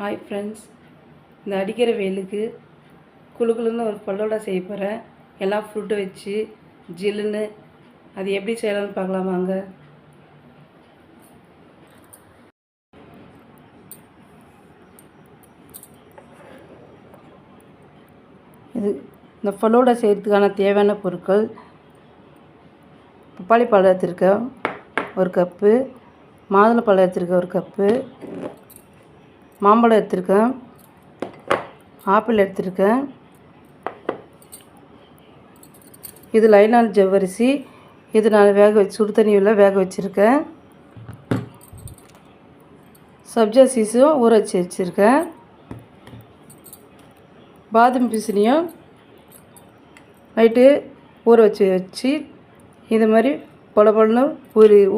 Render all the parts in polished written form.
Hi friends, இந்த அடிக்கிற வெயிலுக்கு குளுகுளுன்னு ஒரு பல்லோடா செய்ய போகிறேன். எல்லா ஃப்ரூட்டும் வச்சு ஜில்லுன்னு. அது எப்படி செய்யலாம்னு பார்க்கலாம் வாங்க. இது இந்த பல்லோடா செய்கிறதுக்கான தேவையான பொருட்கள்: பப்பாளி பழம் எடுத்துருக்கேன் 1 கப்பு, மாதுளம்பழம் எடுத்துருக்கேன் 1 கப்பு, மாம்பழம் எடுத்துருக்கேன், ஆப்பிள் எடுத்துருக்கேன். இது லைனால் ஜவ்வரிசி. இது நான் சுடு தண்ணியில் வேக வச்சுருக்கேன். சப்ஜா சீஸும் ஊற வச்சுருக்கேன். பாதாம் பிசினியும் நைட்டு ஊற வச்சு இந்த மாதிரி பொலன்னு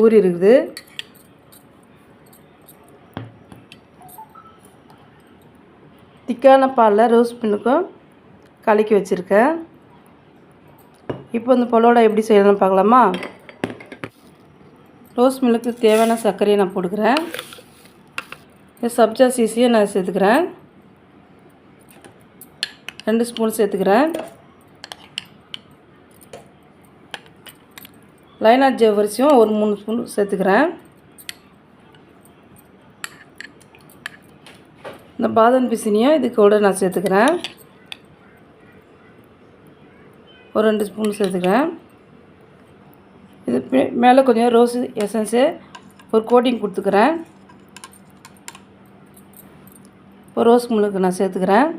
ஊறி இருக்குது. திக்கான பாலில் ரோஸ் மில்க்கும் கலக்கி வச்சுருக்கேன். இப்போ இந்த பலோடா எப்படி செய்யலாம்னு பார்க்கலாமா? ரோஸ் மில்க்கு தேவையான சர்க்கரையை நான் போட்டுக்கிறேன். சப்ஜா சீஸையை நான் சேர்த்துக்கிறேன். 2 ஸ்பூன் சேர்த்துக்கிறேன். லைனாட் ஜவ்வரிசியும் ஒரு 3 ஸ்பூன் சேர்த்துக்கிறேன். இந்த பாதாம் பிசினியும் இது கூட நான் சேர்த்துக்கிறேன். ஒரு 2 ஸ்பூன் சேர்த்துக்கிறேன். இது மேலே கொஞ்சம் ரோஸ் எசன்ஸு ஒரு கோட்டிங் கொடுத்துக்கிறேன். இப்போ ரோஸ் மில்க்கு நான் சேர்த்துக்கிறேன்.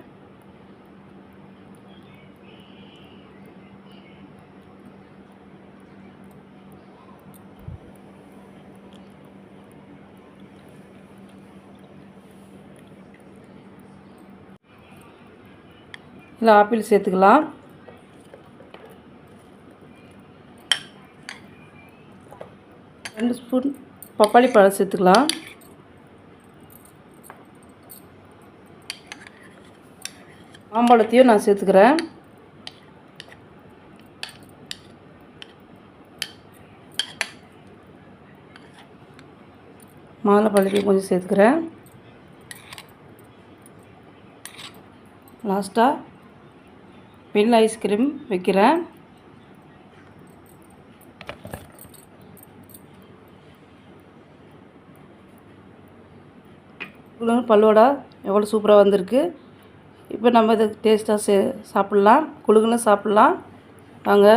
இல்லை ஆப்பிள் சேர்த்துக்கலாம். ரெண்டு ஸ்பூன் பப்பாளி பழம் சேர்த்துக்கலாம். மாம்பழத்தையும் நான் சேர்த்துக்கிறேன். மாதுளம்பழத்தையும் கொஞ்சம் சேர்த்துக்கிறேன். லாஸ்ட்டாக வெண்ணிலா ஐஸ்கிரீம் வைக்கிறேன். பல்லோடா எவ்வளோ சூப்பராக வந்திருக்கு. இப்போ நம்ம இதை டேஸ்ட்டாக சாப்பிட்லாம். குளுகுன்னு சாப்பிட்லாம் வாங்க.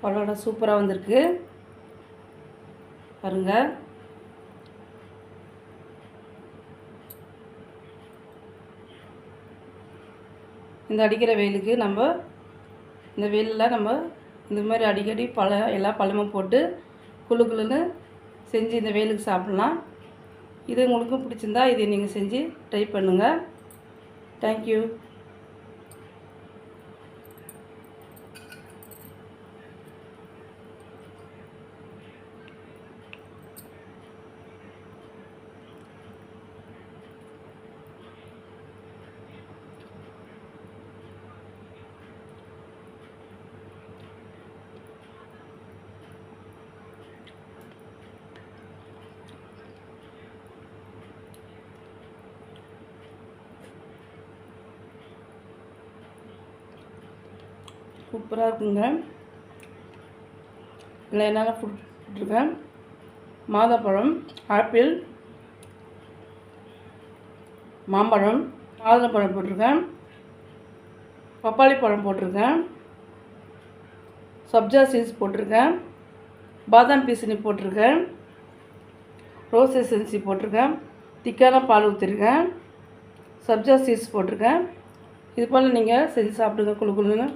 பல்லோடா சூப்பராக வந்திருக்கு பாருங்கள். இந்த அடிக்கிற வெயிலுக்கு நம்ம இந்த வெயிலில் நம்ம இந்த மாதிரி அடிக்கடி எல்லா பழமும் போட்டு குளுகுளுன்னு செஞ்சு இந்த வெயிலுக்கு சாப்பிட்லாம். இது உங்களுக்கும் பிடிச்சிருந்தா இதை நீங்கள் செஞ்சு ட்ரை பண்ணுங்கள். தேங்க்யூ. சூப்பராக இருக்குங்க. இல்லை என்னென்ன ஃப்ரூட் போட்டிருக்கேன்: மாதுளம்பழம், ஆப்பிள், மாம்பழம், மாதுளம்பழம் போட்டிருக்கேன், பப்பாளி பழம் போட்டிருக்கேன், சப்ஜா சீஸ் போட்டிருக்கேன், பாதாம் பீசினி போட்டிருக்கேன், ரோஸ் எசன்சி போட்டிருக்கேன், திக்கான பால் ஊற்றிருக்கேன், சப்ஜா சீஸ் போட்டிருக்கேன். இது போல் நீங்கள் செஞ்சு சாப்பிடுங்க குளுகுளுன்னு.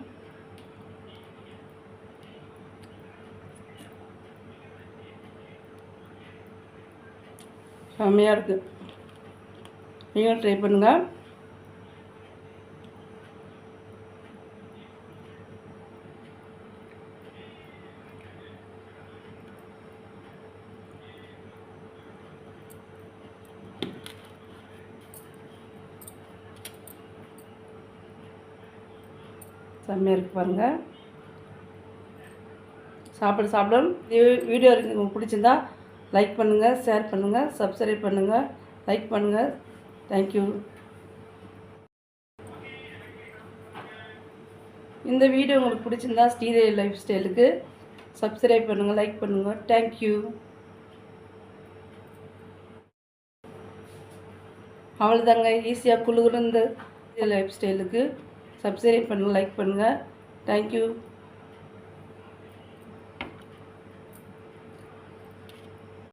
செம்மையாக இருக்குது. நீங்களும் ட்ரை பண்ணுங்கள். செம்மையாக இருக்குது பாருங்கள். சாப்பிட வீடியோ உங்களுக்கு பிடிச்சிருந்தா லைக் பண்ணுங்கள், ஷேர் பண்ணுங்கள், சப்ஸ்கிரைப் பண்ணுங்கள், லைக் பண்ணுங்கள். தேங்க்யூ. இந்த வீடியோ உங்களுக்கு பிடிச்சிருந்தா ஸ்ரீதேவி லைஃப் ஸ்டைலுக்கு சப்ஸ்கிரைப் பண்ணுங்கள், லைக் பண்ணுங்கள். தேங்க்யூ. அவ்வளோதாங்க, ஈஸியாக குழுகுலுந்து லைஃப் ஸ்டைலுக்கு சப்ஸ்கிரைப் பண்ணுங்கள், லைக் பண்ணுங்கள். தேங்க்யூ.